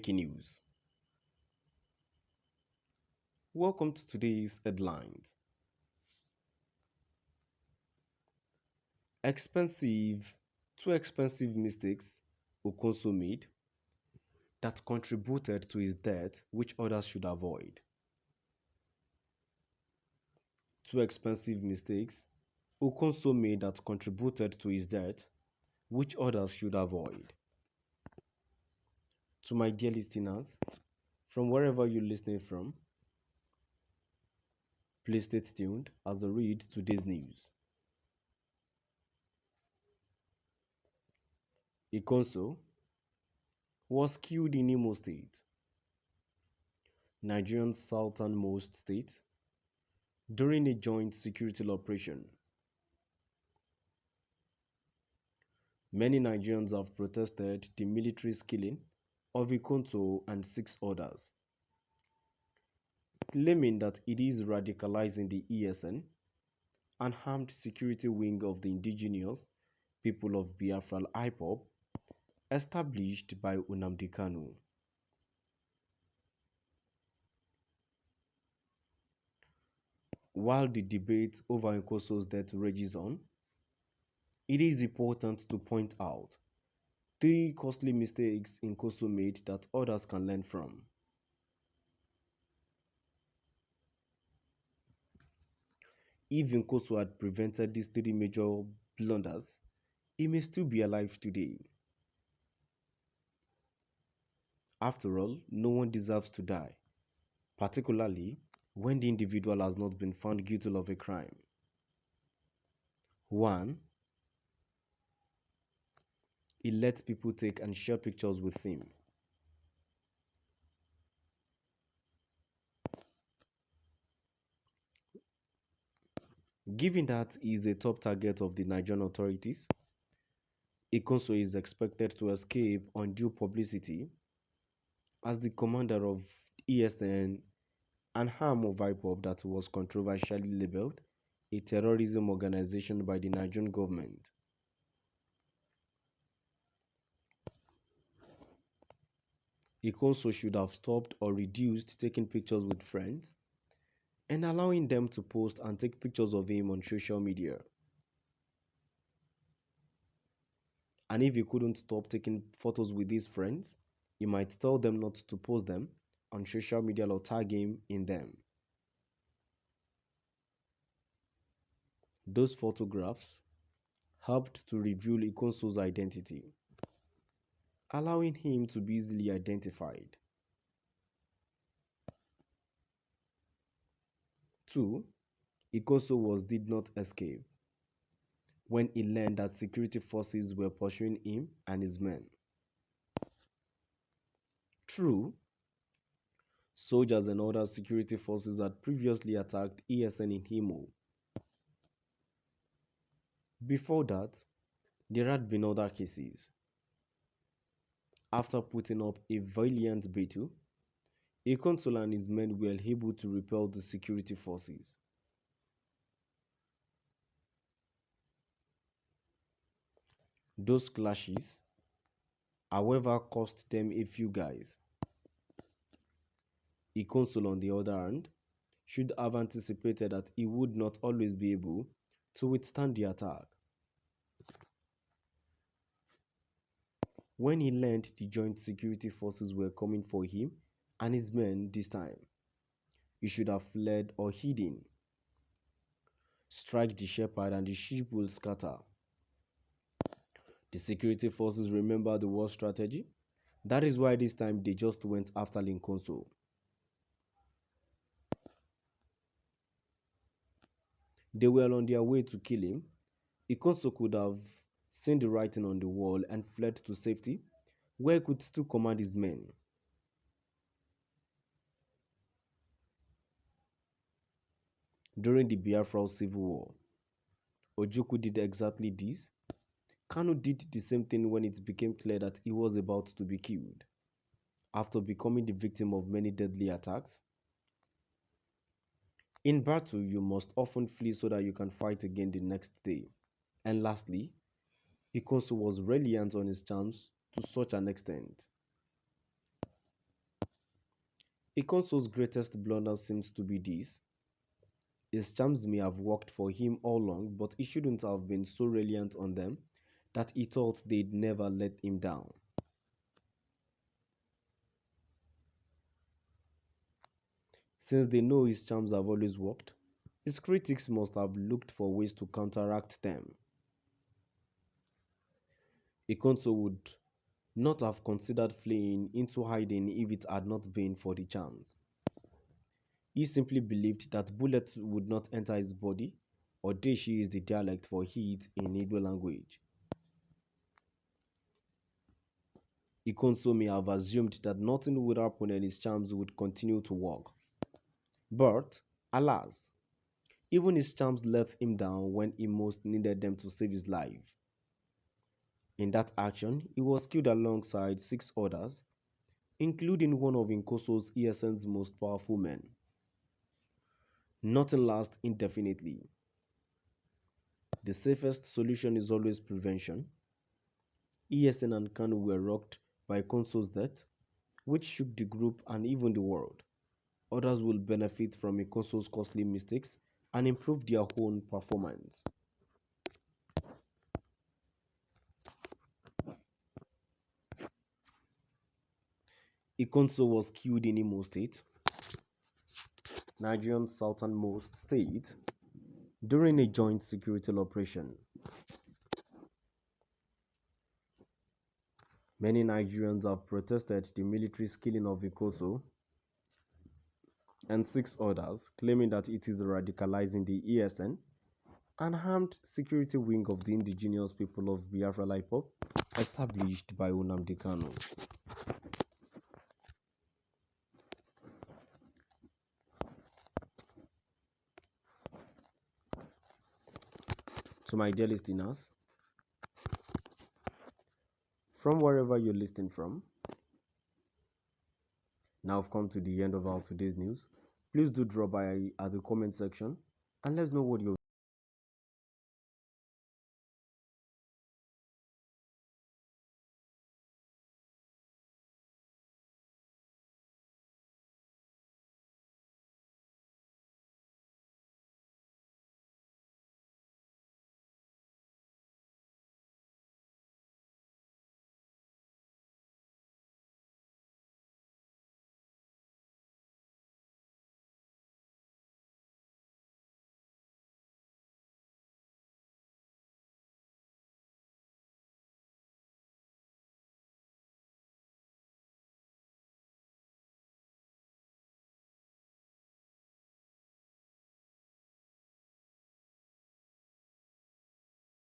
Breaking news. Welcome to today's headlines. Expensive, two expensive mistakes Okonso made that contributed to his death, which others should avoid. Two expensive mistakes Okonso made that contributed to his death, which others should avoid. To my dear listeners, from wherever you're listening from, please stay tuned as I read today's news. Okonso was killed in Imo State, Nigeria's southernmost state, during a joint security operation. Many Nigerians have protested the military's killing of Okonso and 6 others, claiming that it is radicalizing the ESN, an armed security wing of the indigenous people of Biafra IPOB, established by Nnamdi Kanu. While the debate over Okonso's death rages on, it is important to point out 3 costly mistakes Okonso made that others can learn from. If Okonso had prevented these 3 major blunders, he may still be alive today. After all, no one deserves to die, particularly when the individual has not been found guilty of a crime. 1. He lets people take and share pictures with him. Given that he is a top target of the Nigerian authorities, Okonso is expected to escape undue publicity as the commander of ESN, an arm of IPOB that was controversially labeled a terrorism organization by the Nigerian government. Okonso should have stopped or reduced taking pictures with friends and allowing them to post and take pictures of him on social media. And if he couldn't stop taking photos with his friends, he might tell them not to post them on social media or tag him in them. Those photographs helped to reveal Okonso's identity, allowing him to be easily identified. 2. Okonso did not escape when he learned that security forces were pursuing him and his men. True, soldiers and other security forces had previously attacked ESN in Imo. Before that, there had been other cases. After putting up a valiant battle, Okonso and his men were able to repel the security forces. Those clashes, however, cost them a few guys. Okonso, on the other hand, should have anticipated that he would not always be able to withstand the attack. When he learned the joint security forces were coming for him and his men this time, he should have fled or hidden. Strike the shepherd and the sheep will scatter. The security forces remember the war strategy. That is why this time they just went after Okonso. They were on their way to kill him. Okonso could have seen the writing on the wall and fled to safety, where he could still command his men. During the Biafra Civil War, Ojukwu did exactly this. Kanu did the same thing when it became clear that he was about to be killed. After becoming the victim of many deadly attacks, in battle, you must often flee so that you can fight again the next day. And lastly, Okonso was reliant on his charms to such an extent. Ikonso's greatest blunder seems to be this. His charms may have worked for him all along, but he shouldn't have been so reliant on them that he thought they'd never let him down. Since they know his charms have always worked, his critics must have looked for ways to counteract them. Ikonso would not have considered fleeing into hiding if it had not been for the charms. He simply believed that bullets would not enter his body, or Deshi is the dialect for heat in Igbo language. Ikonso may have assumed that nothing would happen and his charms would continue to work. But, alas, even his charms let him down when he most needed them to save his life. In that action, he was killed alongside 6 others, including one of Nkoso's ESN's most powerful men. Nothing lasts indefinitely. The safest solution is always prevention. ESN and Kanu were rocked by Konso's death, which shook the group and even the world. Others will benefit from Konso's costly mistakes and improve their own performance. Ikonso was killed in Imo State, Nigeria's southernmost state, during a joint security operation. Many Nigerians have protested the military's killing of Ikonso and 6 others, claiming that it is radicalizing the ESN, an armed security wing of the indigenous people of Biafra IPOB, established by Nnamdi Kanu. To my dear listeners, from wherever you're listening from, now I've come to the end of our today's news. Please do drop by at the comment section and let's know what you're